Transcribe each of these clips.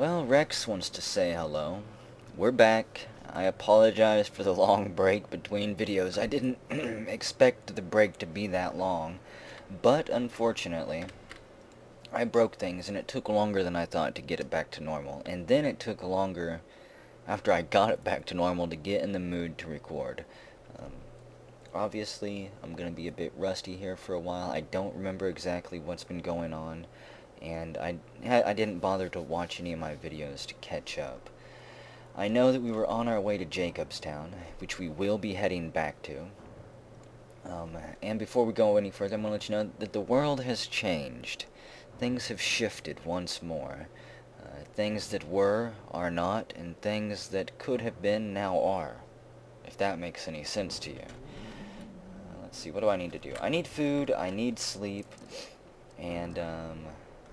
Well, Rex wants to say hello. We're back. I apologize for the long break between videos. I didn't expect the break to be that long. But, unfortunately, I broke things and it took longer than I thought to get it back to normal. And then it took longer after I got it back to normal to get in the mood to record. Um, Obviously, I'm going to be a bit rusty here for a while. I don't remember exactly what's been going on. And I didn't bother to watch any of my videos to catch up. I know that we were on our way to Jacobstown, which we will be heading back to. And before we go any further, I'm going to let you know that the world has changed. Things have shifted once more. Things that were are not, and things that could have been now are. If that makes any sense to you. Let's see, what do I need to do? I need food, I need sleep, and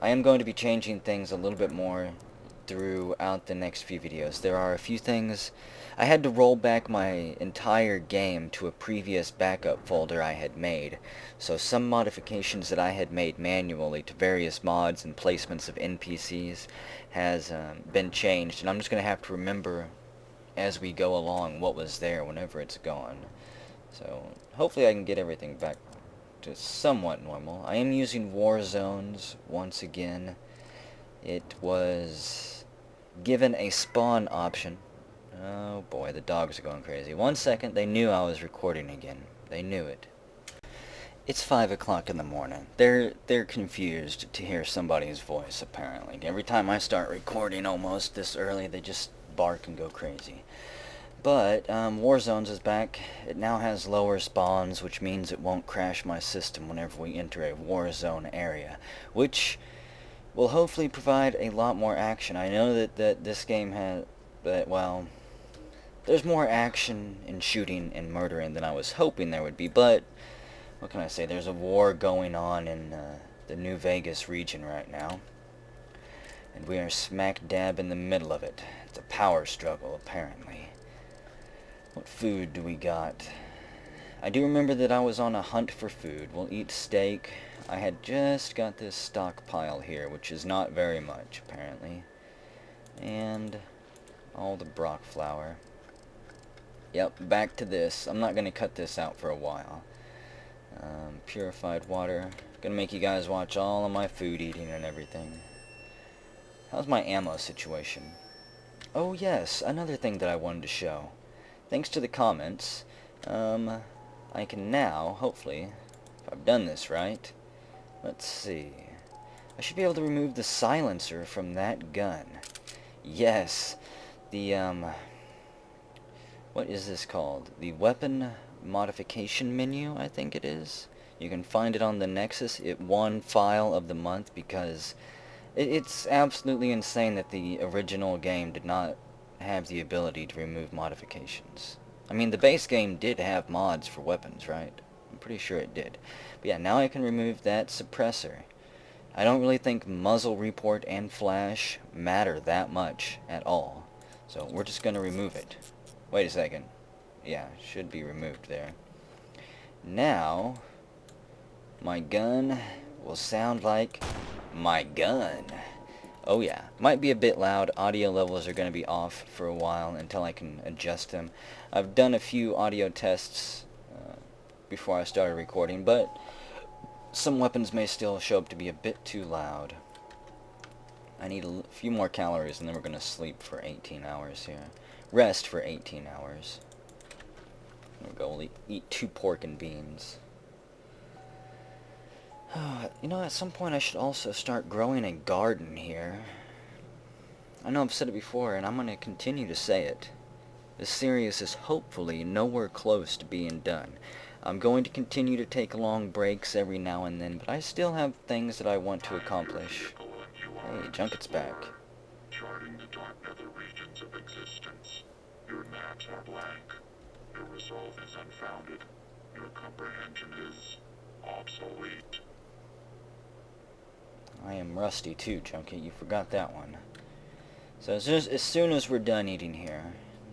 I am going to be changing things a little bit more throughout the next few videos. There are a few things. I had to roll back my entire game to a previous backup folder I had made, so some modifications that I had made manually to various mods and placements of NPCs has been changed, and I'm just going to have to remember as we go along what was there whenever it's gone. So hopefully I can get everything back to somewhat normal. I am using Warzones once again. It was given a spawn option. Oh boy, the dogs are going crazy. 1 second, they knew I was recording again. They knew it. It's 5 o'clock in the morning. They're confused to hear somebody's voice, apparently. Every time I start recording almost this early, they just bark and go crazy. But Warzones is back. It now has lower spawns, which means it won't crash my system whenever we enter a Warzone area, which will hopefully provide a lot more action. I know that this game has, well, there's more action in shooting and murdering than I was hoping there would be, but what can I say? There's a war going on in the New Vegas region right now, and we are smack dab in the middle of it. It's a power struggle, apparently. What food do we got? I do remember that I was on a hunt for food. We'll eat steak. I had just got this stockpile here, which is not very much, apparently. And all the Brock flour. Yep, back to this. I'm not going to cut this out for a while. Purified water. Gonna make you guys watch all of my food eating and everything. How's my ammo situation? Oh yes, another thing that I wanted to show. Thanks to the comments, I can now, hopefully, if I've done this right, let's see, I should be able to remove the silencer from that gun. Yes, the, what is this called? The weapon modification menu, I think it is. You can find it on the Nexus. It won File of the Month because it's absolutely insane that the original game did not have the ability to remove modifications. I mean, the base game did have mods for weapons, right? I'm pretty sure it did. But yeah, now I can remove that suppressor. I don't really think muzzle report and flash matter that much at all. So we're just going to remove it. Wait a second. Yeah, should be removed there. Now, my gun will sound like my gun. Oh yeah, might be a bit loud. Audio levels are going to be off for a while until I can adjust them. I've done a few audio tests before I started recording, but some weapons may still show up to be a bit too loud. I need a few more calories and then we're going to sleep for 18 hours here. Rest for 18 hours. There we go, we'll eat 2 pork and beans. You know, at some point I should also start growing a garden here. I know I've said it before, and I'm going to continue to say it. This series is hopefully nowhere close to being done. I'm going to continue to take long breaks every now and then, but I still have things that I want to accomplish. Hey, Junkett's back. Charting the dark nether regions of existence. Your maps are blank. Your resolve is unfounded. Your comprehension is obsolete. I am rusty too, Junket. You forgot that one. So as soon as we're done eating here,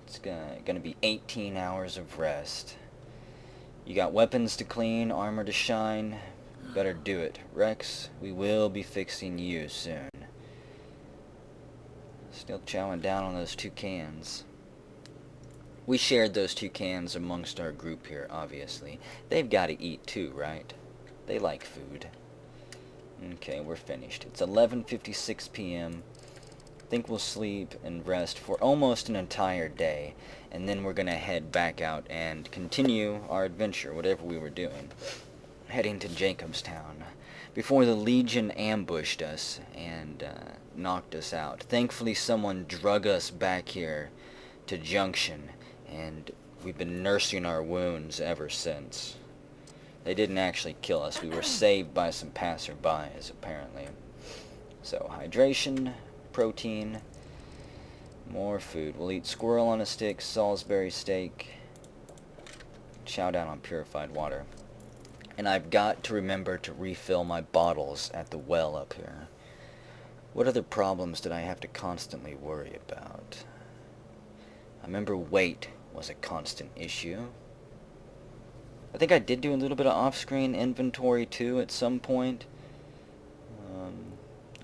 it's gonna be 18 hours of rest. You got weapons to clean, armor to shine. Better do it. Rex, we will be fixing you soon. Still chowing down on those 2 cans. We shared those 2 cans amongst our group here, obviously. They've got to eat too, right? They like food. Okay, we're finished. It's 11:56 p.m. Think we'll sleep and rest for almost an entire day, and then we're gonna head back out and continue our adventure, whatever we were doing. Heading to Jacobstown before the Legion ambushed us and knocked us out. Thankfully, someone drug us back here to Junction, and we've been nursing our wounds ever since. They didn't actually kill us. We were saved by some passerbys, apparently. So, hydration, protein, more food. We'll eat squirrel on a stick, Salisbury steak, chow down on purified water. And I've got to remember to refill my bottles at the well up here. What other problems did I have to constantly worry about? I remember weight was a constant issue. I think I did do a little bit of off-screen inventory too at some point.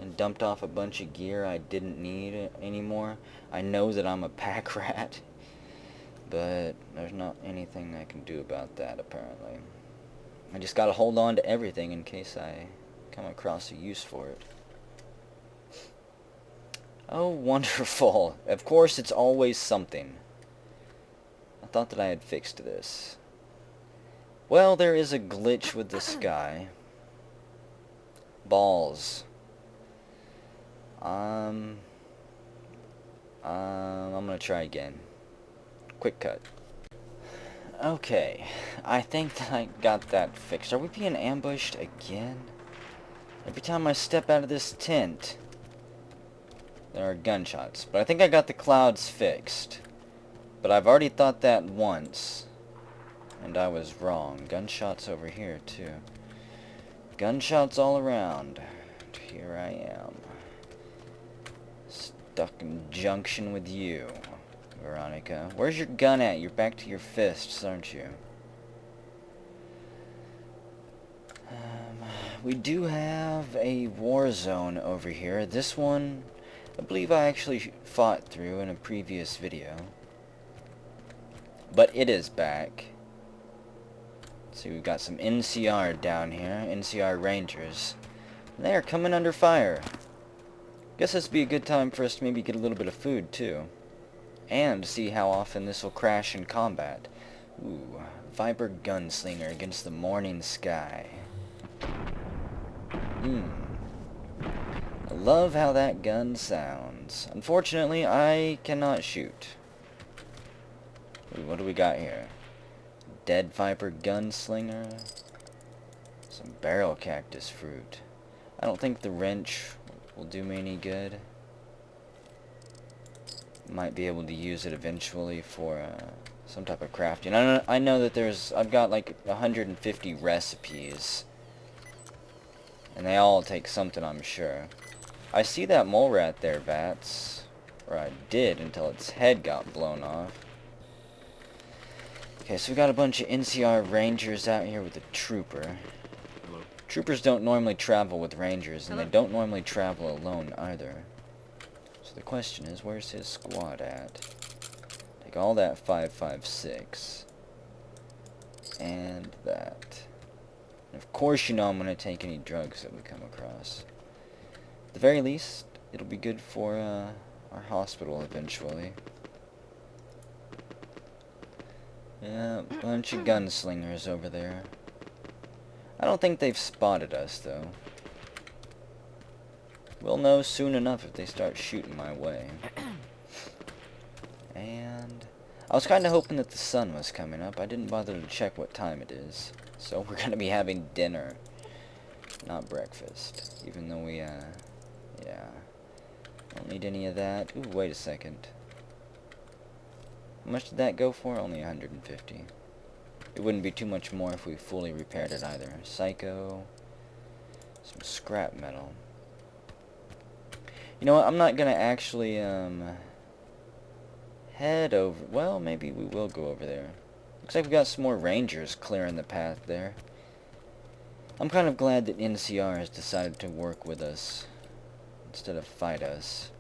And dumped off a bunch of gear I didn't need anymore. I know that I'm a pack rat, but there's not anything I can do about that, apparently. I just gotta hold on to everything in case I come across a use for it. Oh, wonderful. Of course, it's always something. I thought that I had fixed this. Well, there is a glitch with the sky. Balls. I'm gonna try again. Quick cut. Okay, I think that I got that fixed. Are we being ambushed again? Every time I step out of this tent, there are gunshots. But I think I got the clouds fixed. But I've already thought that once, and I was wrong. Gunshots over here, too. Gunshots all around. And here I am. Stuck in Junction with you, Veronica. Where's your gun at? You're back to your fists, aren't you? We do have a Warzone over here. This one, I believe I actually fought through in a previous video. But it is back. Let's see, we've got some NCR down here. NCR Rangers. They are coming under fire. Guess this would be a good time for us to maybe get a little bit of food, too. And see how often this will crash in combat. Ooh, Viper Gunslinger against the morning sky. I love how that gun sounds. Unfortunately, I cannot shoot. Ooh, what do we got here? Dead Viper Gunslinger. Some barrel cactus fruit. I don't think the wrench will do me any good. Might be able to use it eventually for some type of crafting. I know that I've got like 150 recipes. And they all take something, I'm sure. I see that mole rat there, Vats. Or I did until its head got blown off. Okay, so we got a bunch of NCR Rangers out here with a trooper. Hello. Troopers don't normally travel with Rangers, and they don't normally travel alone either. So the question is, where's his squad at? Take all that 5.56. And that. And of course you know I'm going to take any drugs that we come across. At the very least, it'll be good for our hospital eventually. Yeah, bunch of gunslingers over there. I don't think they've spotted us, though. We'll know soon enough if they start shooting my way. And I was kind of hoping that the sun was coming up. I didn't bother to check what time it is. So we're going to be having dinner, not breakfast. Even though we, yeah. Don't need any of that. Ooh, wait a second. How much did that go for? Only 150. It wouldn't be too much more if we fully repaired it either. Psycho. Some scrap metal. You know what? I'm not going to actually, head over. Well, maybe we will go over there. Looks like we got some more Rangers clearing the path there. I'm kind of glad that NCR has decided to work with us instead of fight us.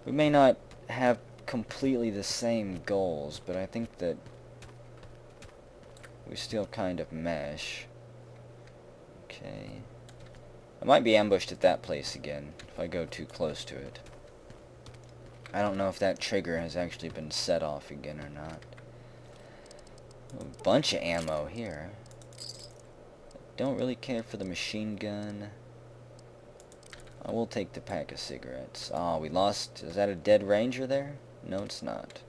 We may not have completely the same goals, but I think that we still kind of mesh. Okay. I might be ambushed at that place again if I go too close to it. I don't know if that trigger has actually been set off again or not. A bunch of ammo here. Don't really care for the machine gun. I will take the pack of cigarettes. Oh, we lost... Is that a dead ranger there? No, it's not.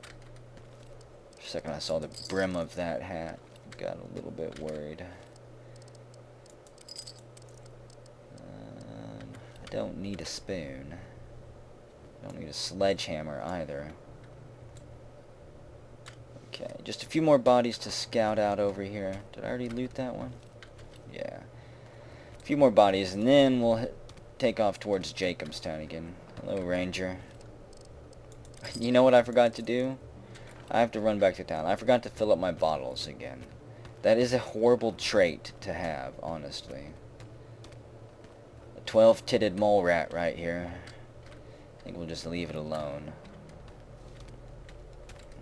For a second I saw the brim of that hat. Got a little bit worried. I don't need a spoon. I don't need a sledgehammer either. Okay, just a few more bodies to scout out over here. Did I already loot that one? Yeah. A few more bodies, and then we'll take off towards Jacobstown again. Hello, Ranger. You know what I forgot to do? I have to run back to town. I forgot to fill up my bottles again. That is a horrible trait to have, honestly. A 12-titted mole rat right here. I think we'll just leave it alone.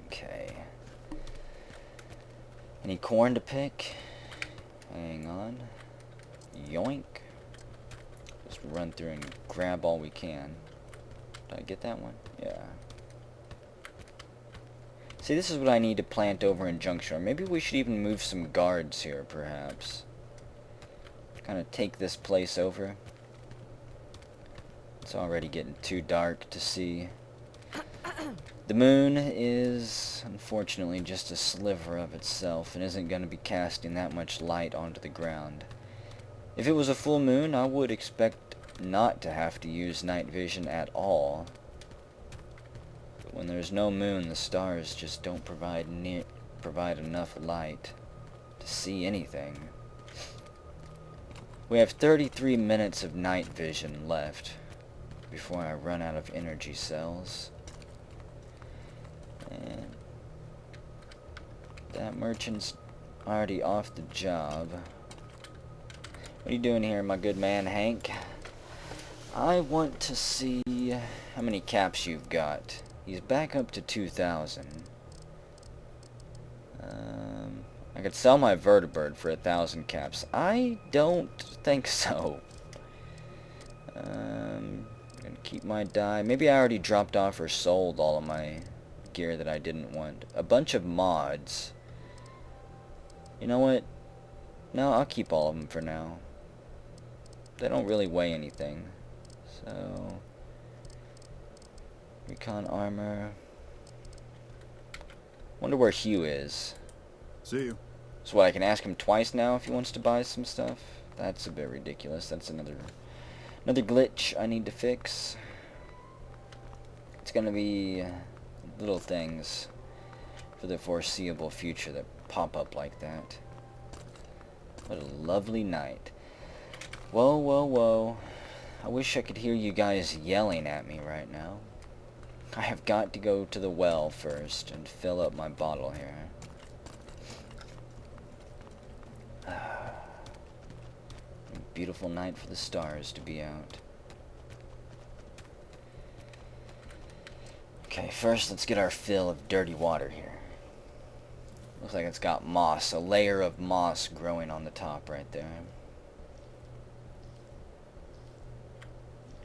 Okay. Any corn to pick? Hang on. Yoink. Just run through and grab all we can. Did I get that one? Yeah. See, this is what I need to plant over in Junction. Or maybe we should even move some guards here, perhaps. Kind of take this place over. It's already getting too dark to see. The moon is, unfortunately, just a sliver of itself and isn't going to be casting that much light onto the ground. If it was a full moon, I would expect not to have to use night vision at all. But when there's no moon, the stars just don't provide enough light to see anything. We have 33 minutes of night vision left before I run out of energy cells. And that merchant's already off the job. What are you doing here, my good man, Hank? I want to see how many caps you've got. He's back up to 2,000. I could sell my vertibird for 1,000 caps. I don't think so. I'm gonna keep my dye. Maybe I already dropped off or sold all of my gear that I didn't want. A bunch of mods. You know what? No, I'll keep all of them for now. They don't really weigh anything. So, recon armor. Wonder where Hugh is. See you. So what, I can ask him twice now if he wants to buy some stuff? That's a bit ridiculous. That's another glitch I need to fix. It's gonna be little things for the foreseeable future that pop up like that. What a lovely night. Whoa, whoa, whoa. I wish I could hear you guys yelling at me right now. I have got to go to the well first and fill up my bottle here. Beautiful night for the stars to be out. Okay, first let's get our fill of dirty water here. Looks like it's got moss, a layer of moss growing on the top right there.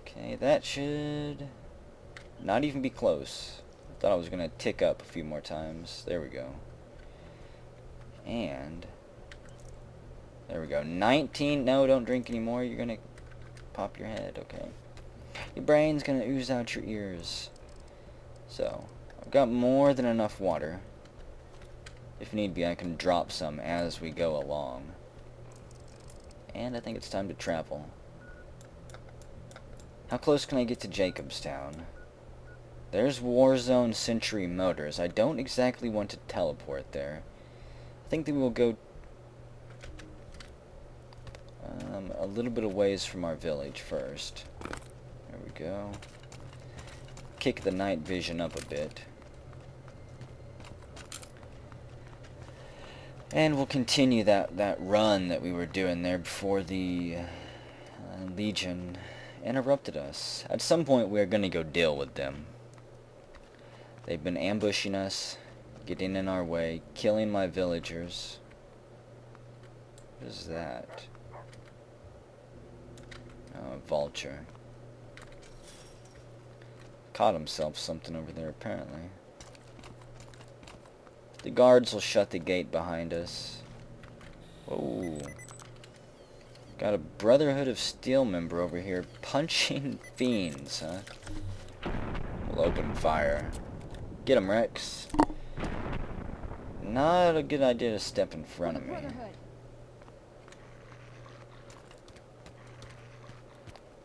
Okay, that should not even be close. I thought I was going to tick up a few more times. There we go. And there we go. 19. No, don't drink anymore. You're going to pop your head. Okay. Your brain's going to ooze out your ears. So, I've got more than enough water. If need be, I can drop some as we go along. And I think it's time to travel. How close can I get to Jacobstown? There's Warzone Century Motors. I don't exactly want to teleport there. I think that we'll go a little bit of ways from our village first. There we go. Kick the night vision up a bit. And we'll continue that run that we were doing there before the Legion interrupted us. At some point we're going to go deal with them. They've been ambushing us, getting in our way, killing my villagers. What is that? Oh, a vulture. Caught himself something over there, apparently. The guards will shut the gate behind us. Whoa. Got a Brotherhood of Steel member over here punching fiends, huh? We'll open fire. Get him, Rex. Not a good idea to step in front of me.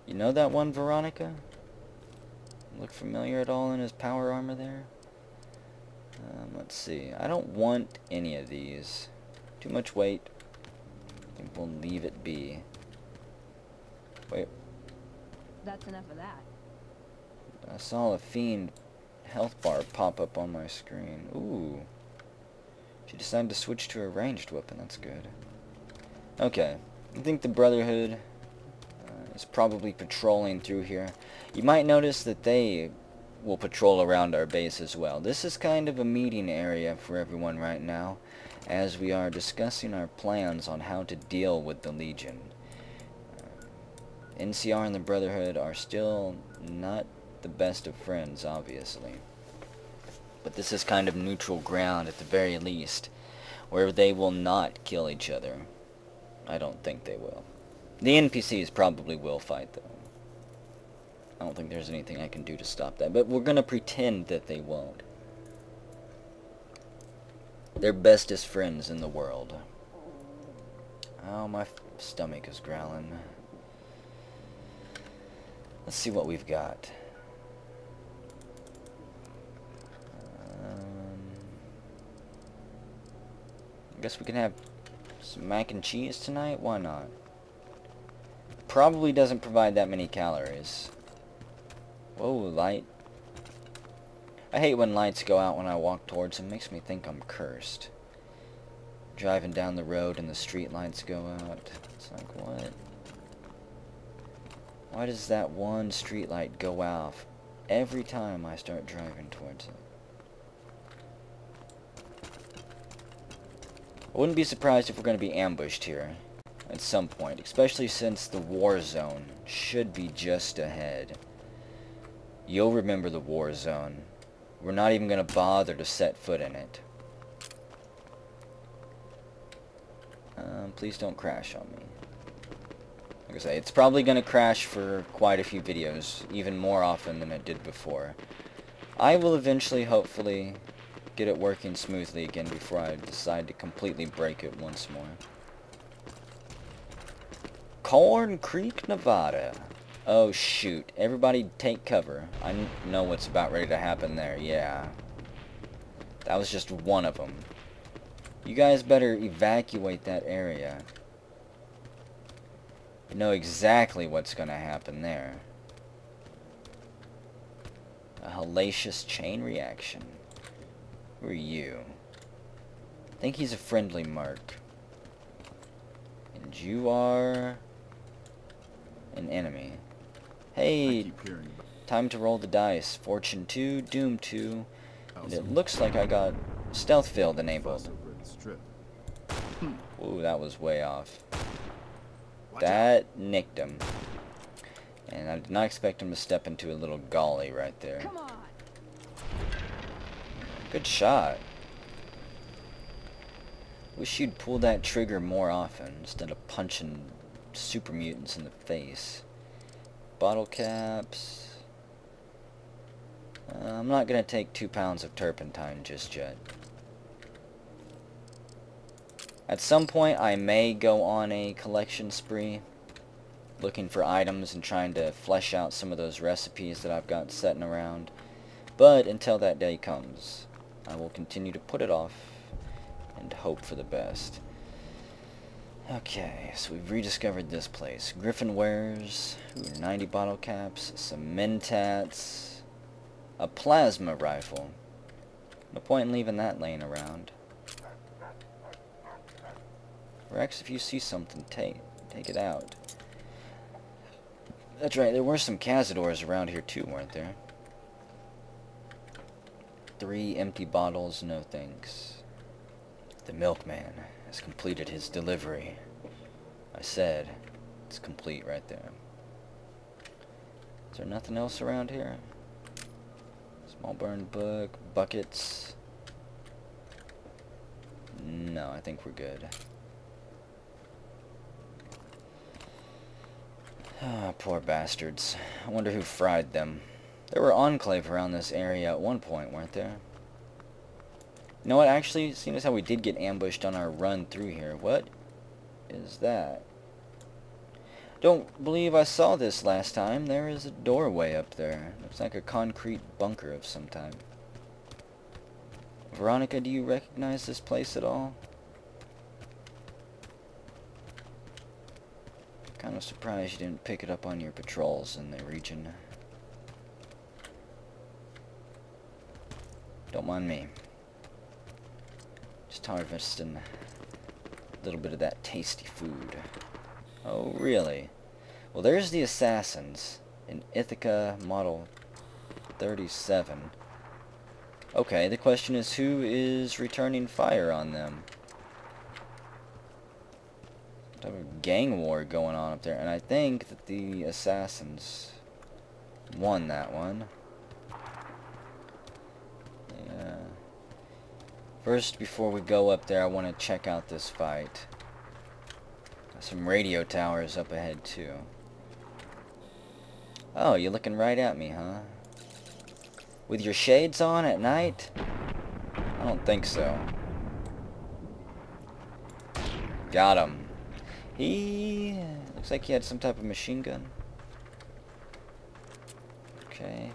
You know that one, Veronica? Look familiar at all in his power armor there? Let's see. I don't want any of these. Too much weight. I think we'll leave it be. Wait. That's enough of that. I saw a fiend health bar pop up on my screen. Ooh. She decided to switch to a ranged weapon. That's good. Okay. I think the Brotherhood is probably patrolling through here. You might notice that they will patrol around our base as well. This is kind of a meeting area for everyone right now, as we are discussing our plans on how to deal with the Legion. NCR and the Brotherhood are still not the best of friends, obviously. But this is kind of neutral ground at the very least, where they will not kill each other. I don't think they will. The NPCs probably will fight, though. I don't think there's anything I can do to stop that, but we're gonna pretend that they won't. They're bestest friends in the world. Oh, my stomach is growling. Let's see what we've got. I guess we can have some mac and cheese tonight? Why not? Probably doesn't provide that many calories. Whoa, light. I hate when lights go out when I walk towards them. It makes me think I'm cursed. Driving down the road and the street lights go out. It's like, what? Why does that one street light go off every time I start driving towards it? I wouldn't be surprised if we're going to be ambushed here at some point, especially since the Warzone should be just ahead. You'll remember the Warzone. We're not even going to bother to set foot in it. Please don't crash on me. Like I say, it's probably going to crash for quite a few videos, even more often than it did before. I will eventually, hopefully, get it working smoothly again before I decide to completely break it once more. Corn Creek, Nevada. Oh shoot, everybody take cover. I know what's about ready to happen there, yeah. That was just one of them. You guys better evacuate that area. You know exactly what's gonna happen there. A hellacious chain reaction. Who are you? I think he's a friendly mark. And you are an enemy. Hey, time to roll the dice. Fortune 2, Doom 2. And it looks like I got stealth field enabled. Ooh, that was way off. That nicked him. And I did not expect him to step into a little gully right there. Come on. Good shot. Wish you'd pull that trigger more often instead of punching super mutants in the face. Bottle caps. I'm not gonna take 2 pounds of turpentine just yet. At some point I may go on a collection spree, looking for items and trying to flesh out some of those recipes that I've got sitting around. But until that day comes, I will continue to put it off and hope for the best. Okay, so we've rediscovered this place. Griffin wares, 90 bottle caps, some mentats, a plasma rifle. No point in leaving that laying around. Rex, if you see something, take it out. That's right, there were some cazadors around here too, weren't there? 3 empty bottles, no thanks. The milkman has completed his delivery. I said, it's complete right there. Is there nothing else around here? Small burned book, buckets. No, I think we're good. Ah, poor bastards. I wonder who fried them. There were enclave around this area at one point, weren't there? You know what, actually, seeing as how we did get ambushed on our run through here, what is that? Don't believe I saw this last time. There is a doorway up there. Looks like a concrete bunker of some type. Veronica, do you recognize this place at all? Kind of surprised you didn't pick it up on your patrols in the region. Don't mind me. Just harvesting a little bit of that tasty food. Oh, really? Well, there's the assassins in Ithaca Model 37. Okay, the question is, who is returning fire on them? Some type of gang war going on up there, and I think that the assassins won that one. Yeah. First, before we go up there, I want to check out this fight. Some radio towers up ahead too. Oh, you're looking right at me, huh? With your shades on at night? I don't think so. Got him. He looks like he had some type of machine gun. Okay.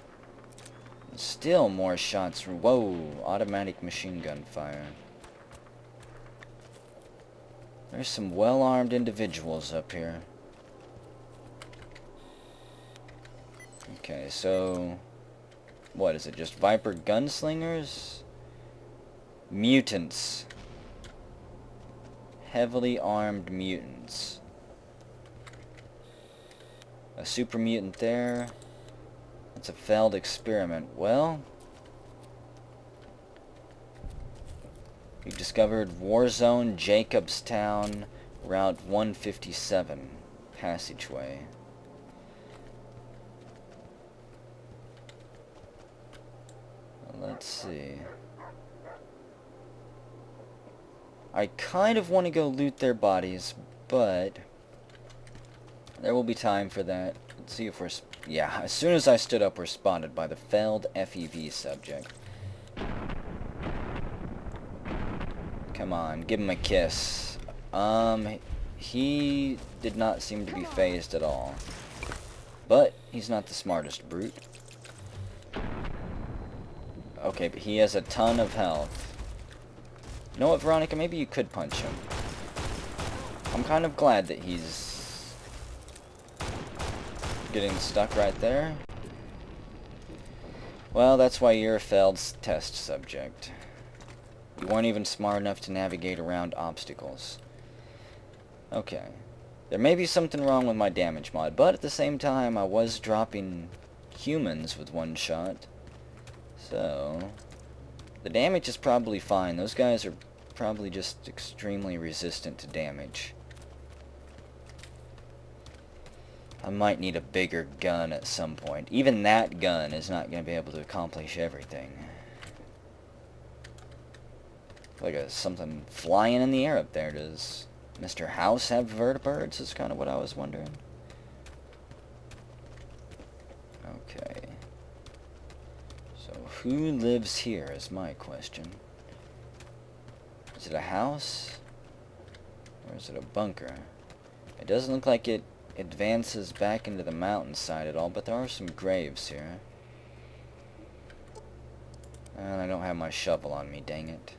Still more shots from... Whoa! Automatic machine gun fire. There's some well-armed individuals up here. Okay, so... What is it? Just Viper gunslingers? Mutants. Heavily armed mutants. A super mutant there. That's a failed experiment. Well, we've discovered Warzone, Jacobstown, Route 157, passageway. Let's see. I kind of want to go loot their bodies, but there will be time for that. Let's see if we're... Yeah, as soon as I stood up, we're spotted by the failed FEV subject. Come on, give him a kiss. He did not seem to be phased at all. But he's not the smartest brute. Okay, but he has a ton of health. You know what, Veronica? Maybe you could punch him. I'm kind of glad that he's getting stuck right there. Well, that's why you're a failed test subject. You weren't even smart enough to navigate around obstacles. Okay. There may be something wrong with my damage mod, but at the same time, I was dropping humans with one shot. So, the damage is probably fine. Those guys are probably just extremely resistant to damage. I might need a bigger gun at some point. Even that gun is not going to be able to accomplish everything. Like something flying in the air up there. Does Mr. House have vertibirds? Is kind of what I was wondering. Okay. So who lives here is my question. Is it a house? Or is it a bunker? It doesn't look like it advances back into the mountainside at all, but there are some graves here. And I don't have my shovel on me, dang it.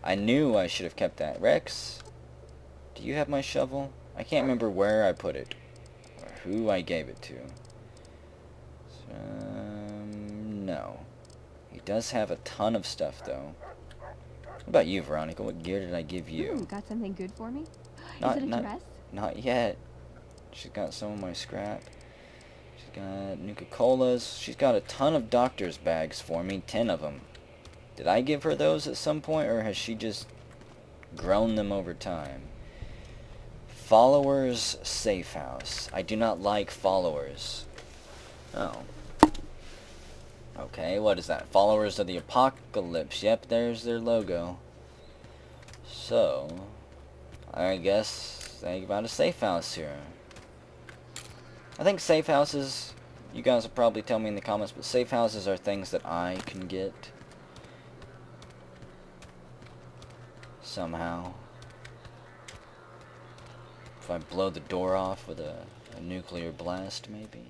I knew I should have kept that. Rex, do you have my shovel? I can't remember where I put it, or who I gave it to. No. He does have a ton of stuff, though. What about you, Veronica? What gear did I give you? Got something good for me? Not, Is it a not, dress? not yet. She's got some of my scrap. She's got Nuka-Colas. She's got a ton of doctor's bags for me. 10 of them. Did I give her those at some point, or has she just grown them over time? Followers safe house. I do not like followers. Oh. Okay, what is that? Followers of the apocalypse. Yep, there's their logo. So, I guess think about a safe house here. I think safe houses, you guys will probably tell me in the comments, but safe houses are things that I can get somehow. If I blow the door off with a nuclear blast, maybe.